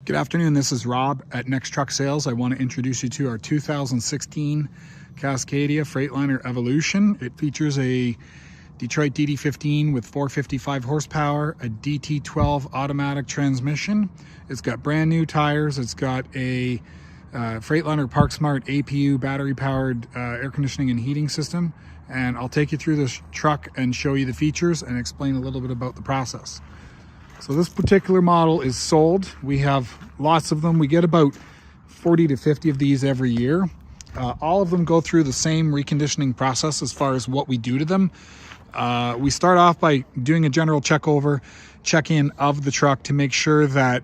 Good afternoon, this is Rob at Next Truck Sales. I want to introduce you to our 2016 Cascadia Freightliner Evolution. It features a Detroit DD15 with 455 horsepower, a DT12 automatic transmission. It's got brand new tires. It's got a Freightliner Park Smart APU battery powered air conditioning and heating system. And I'll take you through this truck and show you the features and explain a little bit about the process. So this particular model is sold. We have lots of them. We get about 40 to 50 of these every year. All of them go through the same reconditioning process as far as what we do to them. We start off by doing a general check-in of the truck to make sure that,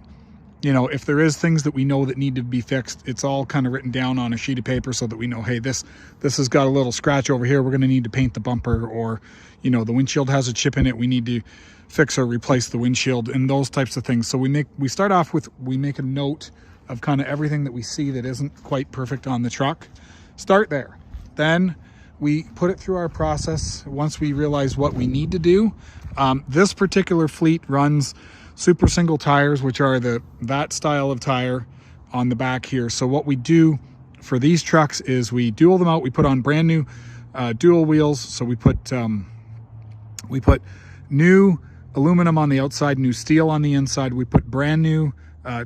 you know, if there is things that we know that need to be fixed, it's all kind of written down on a sheet of paper so that we know, hey, this has got a little scratch over here. We're going to need to paint the bumper, or, you know, the windshield has a chip in it. We need to fix or replace the windshield and those types of things. So we start off with, we make a note of kind of everything that we see that isn't quite perfect on the truck. Start there. Then we put it through our process once we realize what we need to do. This particular fleet runs super single tires, which are that style of tire on the back here. So what we do for these trucks is we dual them out. We put on brand new dual wheels. So we put new aluminum on the outside, new steel on the inside. We put brand new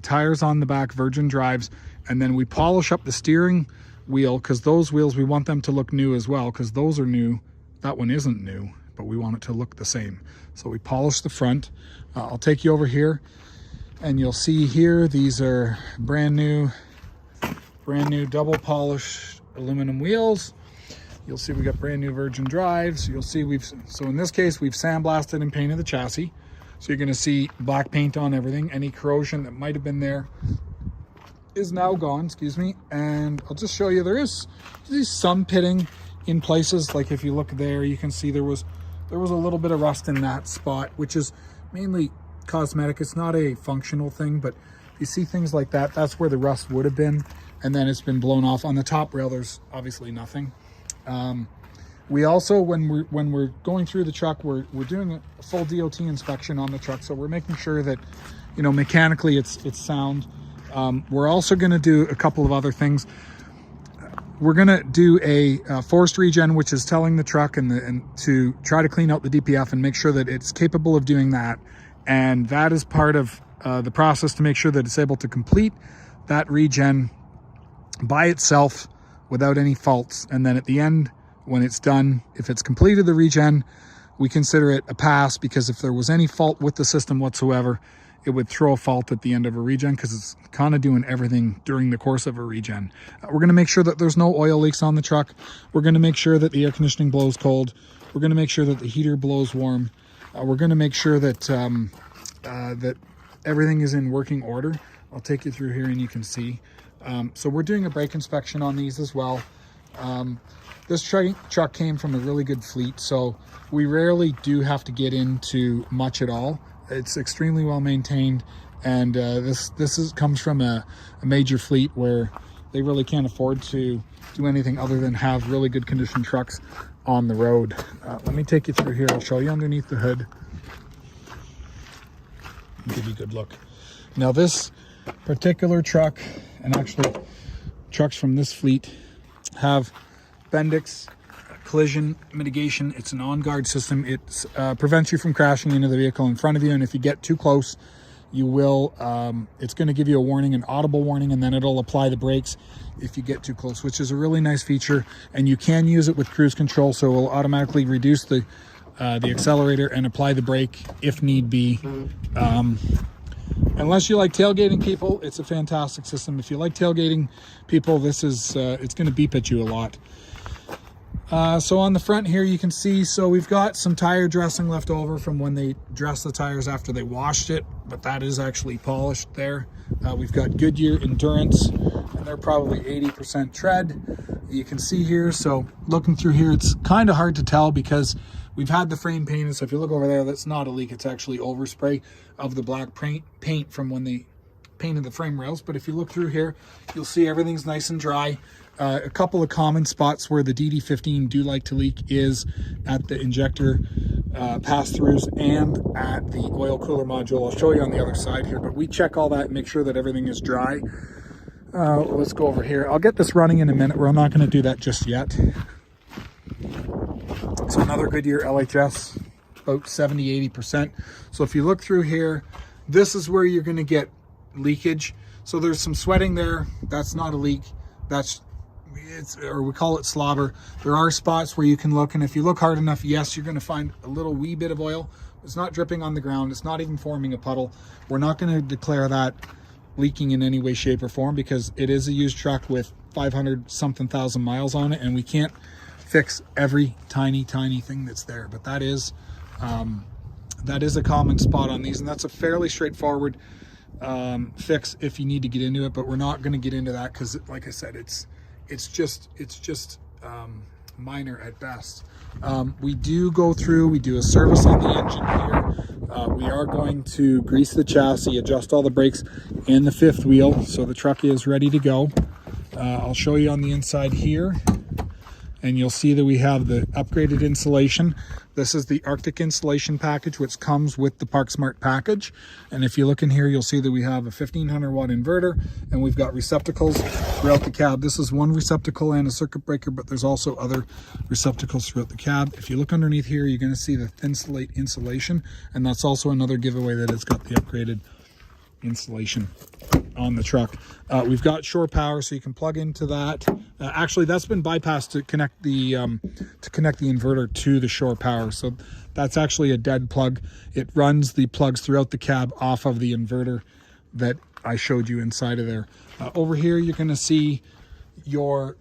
tires on the back, virgin drives, and then we polish up the steering wheel, because those wheels, we want them to look new as well, because those are new. That one isn't new, but we want it to look the same. So we polish the front. I'll take you over here and you'll see here, these are brand new double polished aluminum wheels. You'll see we got brand new virgin drives. You'll see so in this case, we've sandblasted and painted the chassis. So you're gonna see black paint on everything. Any corrosion that might have been there is now gone, excuse me. And I'll just show you, there's some pitting in places. Like if you look there, you can see there was a little bit of rust in that spot, which is mainly cosmetic. It's not a functional thing, but you see things like that, that's where the rust would have been. And then it's been blown off. On the top rail, there's obviously nothing. We also, when we're going through the truck, we're doing a full DOT inspection on the truck. So we're making sure that, you know, mechanically it's sound. We're also going to do a couple of other things. We're going to do a forced regen, which is telling the truck and to try to clean out the DPF and make sure that it's capable of doing that. And that is part of the process to make sure that it's able to complete that regen by itself without any faults. And then at the end, when it's done, if it's completed the regen, we consider it a pass, because if there was any fault with the system whatsoever, it would throw a fault at the end of a regen, because it's kind of doing everything during the course of a regen. We're going to make sure that there's no oil leaks on the truck. We're going to make sure that the air conditioning blows cold. We're going to make sure that the heater blows warm. We're going to make sure that that everything is in working order. I'll take you through here and you can see. So we're doing a brake inspection on these as well. This truck came from a really good fleet, so we rarely do have to get into much at all. It's extremely well maintained, and this comes from a major fleet where they really can't afford to do anything other than have really good condition trucks on the road. Let me take you through here. I'll show you underneath the hood. Give you a good look. Now this particular truck, and actually trucks from this fleet, have Bendix collision mitigation. It's an on-guard system. It prevents you from crashing into the vehicle in front of you, and if you get too close, you will it's going to give you a warning, an audible warning, and then it'll apply the brakes if you get too close, which is a really nice feature. And you can use it with cruise control, so it will automatically reduce the accelerator and apply the brake if need be. Unless you like tailgating people, it's a fantastic system. If you like tailgating people, this is it's going to beep at you a lot. So on the front here, you can see, so we've got some tire dressing left over from when they dressed the tires after they washed it, but that is actually polished there. We've got Goodyear Endurance, and they're probably 80% tread. You can see here, so looking through here, it's kind of hard to tell because we've had the frame painted. So if you look over there, that's not a leak. It's actually overspray of the black paint from when they painted the frame rails, but if you look through here, you'll see everything's nice and dry. A couple of common spots where the DD15 do like to leak is at the injector pass-throughs and at the oil cooler module. I'll show you on the other side here, but we check all that and make sure that everything is dry. Let's go over here. I'll get this running in a minute. We're not going to do that just yet. So another Goodyear LHS, about 70-80%. So if you look through here, this is where you're going to get leakage. So there's some sweating there. That's not a leak. Or we call it slobber. There are spots where you can look, and if you look hard enough, yes, you're going to find a little wee bit of oil. It's not dripping on the ground. It's not even forming a puddle. We're not going to declare that leaking in any way, shape, or form because it is a used truck with 500-something thousand miles on it, and we can't fix every tiny thing that's there. But that is a common spot on these, and that's a fairly straightforward fix if you need to get into it. But we're not going to get into that because, like I said, it's just minor at best. We do go through, we do a service on the engine here. We are going to grease the chassis, adjust all the brakes and the fifth wheel so the truck is ready to go. I'll show you on the inside here, and you'll see that we have the upgraded insulation. This is the Arctic insulation package, which comes with the ParkSmart package. And if you look in here, you'll see that we have a 1500 watt inverter, and we've got receptacles throughout the cab. This is one receptacle and a circuit breaker, but there's also other receptacles throughout the cab. If you look underneath here, you're going to see the thin slate insulation, and that's also another giveaway that it's got the upgraded insulation on the truck. We've got shore power, so you can plug into that. Actually, that's been bypassed to connect the inverter to the shore power. So that's actually a dead plug. It runs the plugs throughout the cab off of the inverter that I showed you inside of there. Over here, you're going to see your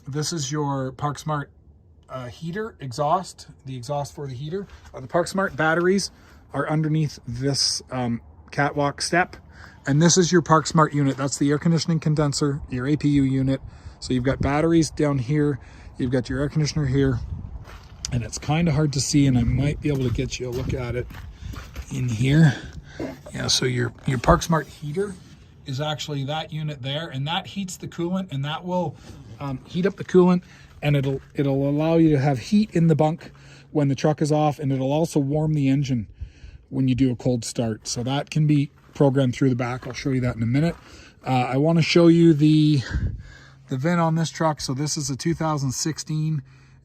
this is your ParkSmart heater exhaust, the exhaust for the heater. The ParkSmart batteries are underneath this catwalk step, and this is your ParkSmart unit. That's the air conditioning condenser, your APU unit. So you've got batteries down here, you've got your air conditioner here, and it's kind of hard to see, and I might be able to get you a look at it in here. Yeah, so your ParkSmart heater is actually that unit there, and that heats the coolant, and that will heat up the coolant, and it'll allow you to have heat in the bunk when the truck is off, and it'll also warm the engine when you do a cold start. So that can be programmed through the back. I'll show you that in a minute. I want to show you the VIN on this truck. So this is a 2016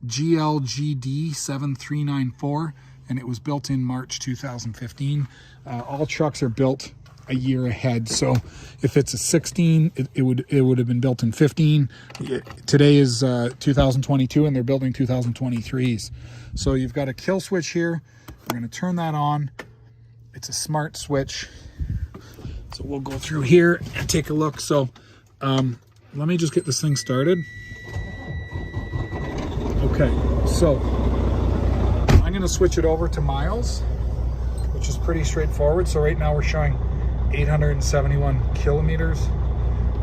GLGD 7394, and it was built in March 2015. All trucks are built a year ahead. So if it's a 16, it would have been built in 15. Today is 2022, and they're building 2023s. So you've got a kill switch here. We're going to turn that on. It's a smart switch. So we'll go through here and take a look. So let me just get this thing started. Okay, so I'm going to switch it over to miles, which is pretty straightforward. So right now we're showing 871 kilometers.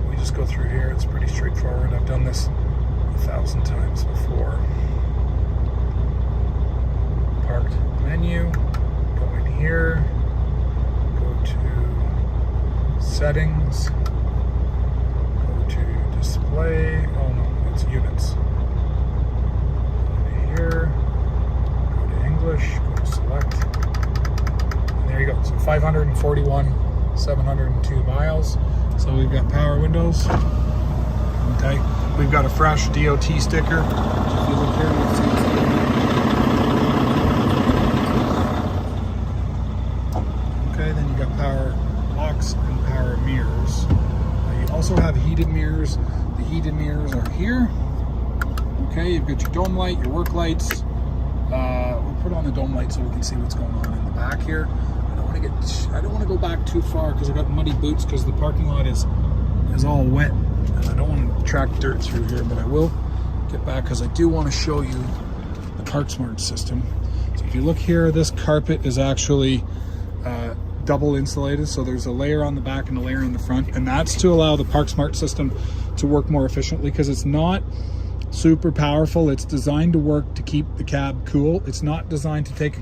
We just go through here. It's pretty straightforward. I've done this 1,000 times before. Parked menu, go in here, go to settings, go to display. Oh no, it's units. Go to here, go to English, go to select, and there you go. So 541, 702 miles. So we've got power windows. Okay, we've got a fresh DOT sticker. If you look here, you'll see it's then you got power locks and power mirrors. You also have heated mirrors. The heated mirrors are here. Okay, you've got your dome light, your work lights. We'll put on the dome light so we can see what's going on in the back here. I don't want to go back too far because I got muddy boots because the parking lot is all wet, and I don't want to track dirt through here, but I will get back because I do want to show you the ParkSmart system. So if you look here, this carpet is actually double insulated, so there's a layer on the back and a layer in the front, and that's to allow the ParkSmart system to work more efficiently because it's not super powerful. It's designed to work to keep the cab cool. It's not designed to take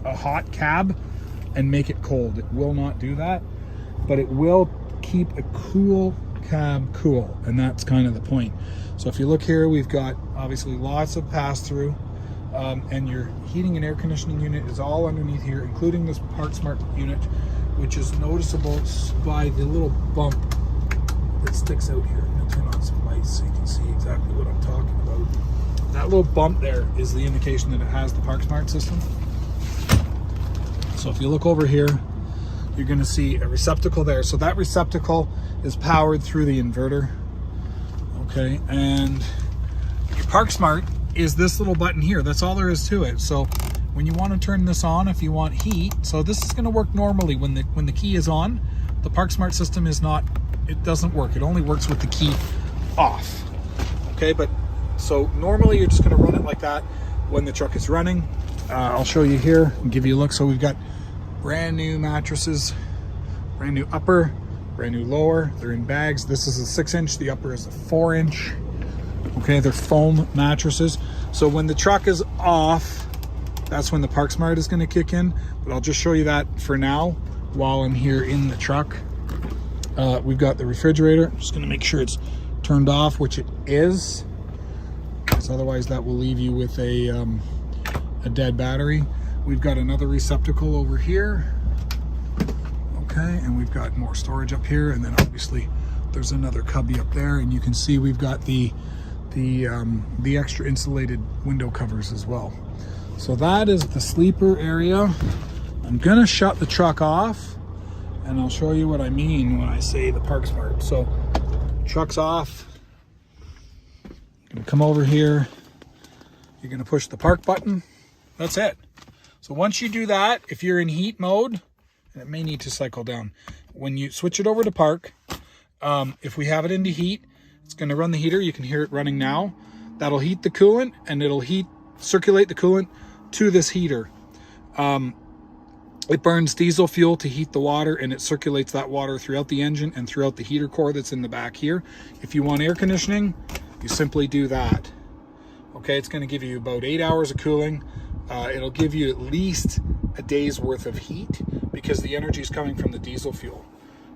a hot cab and make it cold. It will not do that. but it will keep a cool cab cool, and that's kind of the point. So if you look here, we've got obviously lots of pass-through, and your heating and air conditioning unit is all underneath here, including this ParkSmart unit, which is noticeable by the little bump that sticks out here. I'm going to turn on some lights so you can see exactly what I'm talking about. That little bump there is the indication that it has the ParkSmart system. So if you look over here, you're going to see a receptacle there. So that receptacle is powered through the inverter. Okay, and your ParkSmart is this little button here. That's all there is to it. So when you want to turn this on, if you want heat, so this is going to work normally when the key is on. The ParkSmart system is not, it doesn't work. It only works with the key off. Okay, but so normally you're just going to run it like that when the truck is running. I'll show you here and give you a look. So we've got brand new mattresses, brand new upper, brand new lower. They're in bags. This is a 6-inch, the upper is a 4-inch. Okay, they're foam mattresses. So when the truck is off, that's when the ParkSmart is going to kick in. But I'll just show you that for now while I'm here in the truck. We've got the refrigerator. I'm just going to make sure it's turned off, which it is, because otherwise that will leave you with a dead battery. We've got another receptacle over here. Okay, and we've got more storage up here, and then obviously there's another cubby up there, and you can see we've got the extra insulated window covers as well. So that is the sleeper area. I'm gonna shut the truck off, and I'll show you what I mean when I say the ParkSmart. So truck's off. You're gonna come over here. You're gonna push the park button. That's it. So once you do that, if you're in heat mode, and it may need to cycle down. When you switch it over to park, if we have it into heat, it's going to run the heater. You can hear it running now. That'll heat the coolant, and it'll circulate the coolant to this heater. It burns diesel fuel to heat the water, and it circulates that water throughout the engine and throughout the heater core that's in the back here. If you want air conditioning, you simply do that. Okay, it's going to give you about 8 hours of cooling. It'll give you at least a day's worth of heat because the energy is coming from the diesel fuel.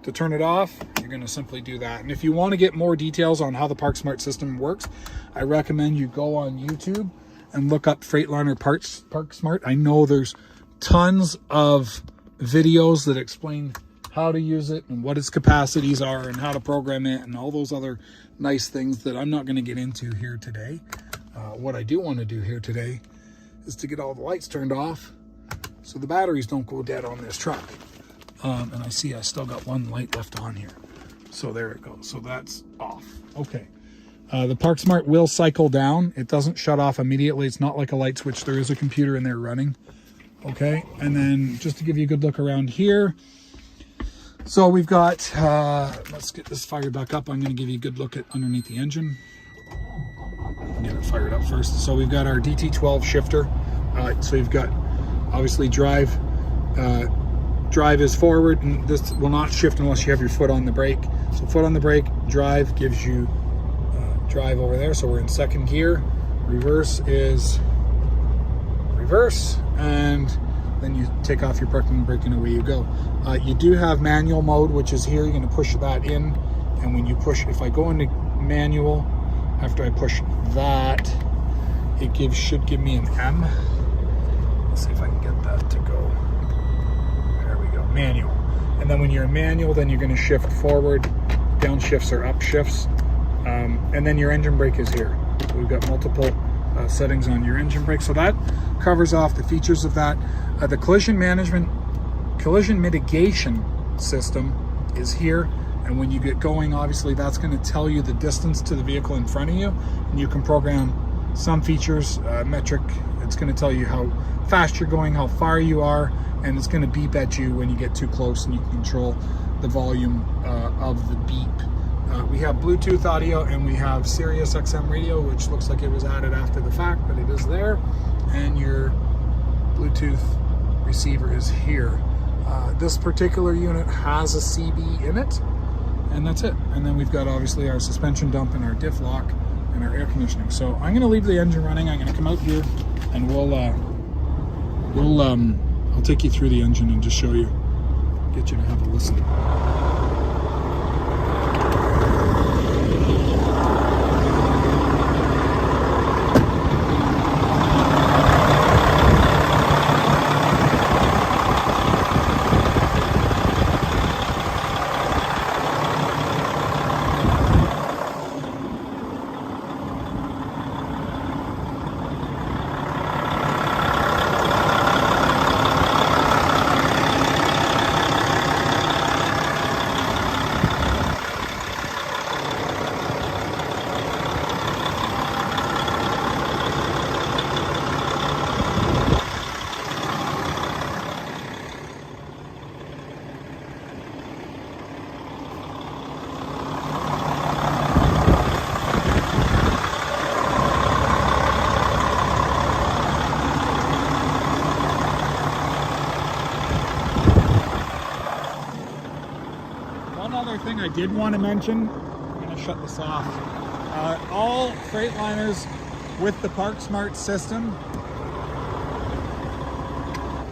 To turn it off, you're going to simply do that. And if you want to get more details on how the ParkSmart system works, I recommend you go on YouTube and look up Freightliner ParkSmart. I know there's tons of videos that explain how to use it and what its capacities are and how to program it and all those other nice things that I'm not going to get into here today. What I do want to do here today is to get all the lights turned off so the batteries don't go dead on this truck. And I see I still got one light left on here. So there it goes. So that's off. Okay. The ParkSmart will cycle down. It doesn't shut off immediately. It's not like a light switch. There is a computer in there running. Okay. And then just to give you a good look around here. So we've got, let's get this fired back up. I'm going to give you a good look at underneath the engine. Get it fired up first. So we've got our DT12 shifter. So you've got obviously drive is forward, and this will not shift unless you have your foot on the brake. So foot on the brake, drive gives you drive over there. So we're in second gear. Reverse is reverse, and then you take off your parking brake and away you go. You do have manual mode, which is here. You're going to push that in, and when you push, if I go into manual, after I push that, it should give me an M. Let's see if I can get that to go. There we go, manual. And then when you're in manual, then you're going to shift forward, downshifts or upshifts, and then your engine brake is here. So we've got multiple settings on your engine brake. So that covers off the features of that. The collision mitigation system is here. And when you get going, obviously that's going to tell you the distance to the vehicle in front of you. And you can program some features, metric. It's going to tell you how fast you're going, how far you are, and it's going to beep at you when you get too close, and you can control the volume of the beep. We have Bluetooth audio, and we have Sirius XM radio, which looks like it was added after the fact, but it is there. And your Bluetooth receiver is here. This particular unit has a CB in it, and that's it. And then we've got obviously our suspension dump and our diff lock and our air conditioning. So I'm going to leave the engine running. I'm going to come out here, and I'll take you through the engine and just show you get you to have a listen. One other thing I did want to mention, I'm going to shut this off. All Freightliners with the Park Smart system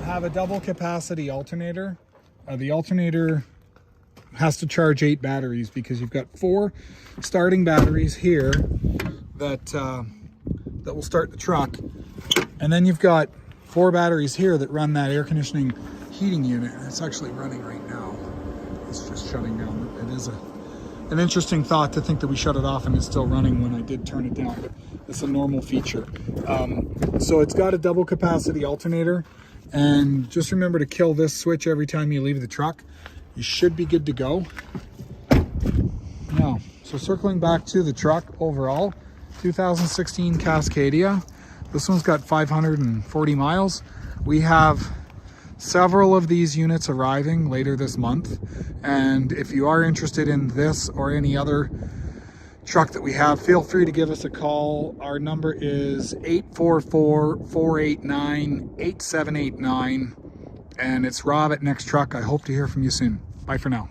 have a double capacity alternator. The alternator has to charge 8 batteries because you've got 4 starting batteries here that will start the truck, and then you've got 4 batteries here that run that air conditioning heating unit. It's actually running right now. It's just shutting down. It is an interesting thought to think that we shut it off and it's still running when I did turn it down, but it's a normal feature. So it's got a double capacity alternator, and just remember to kill this switch every time you leave the truck. You should be good to go. Now, so circling back to the truck overall, 2016 Cascadia. This one's got 540 miles. We have several of these units arriving later this month, and if you are interested in this or any other truck that we have, feel free to give us a call. Our number is 844-489-8789, and it's Rob at Next Truck. I hope to hear from you soon. Bye for now.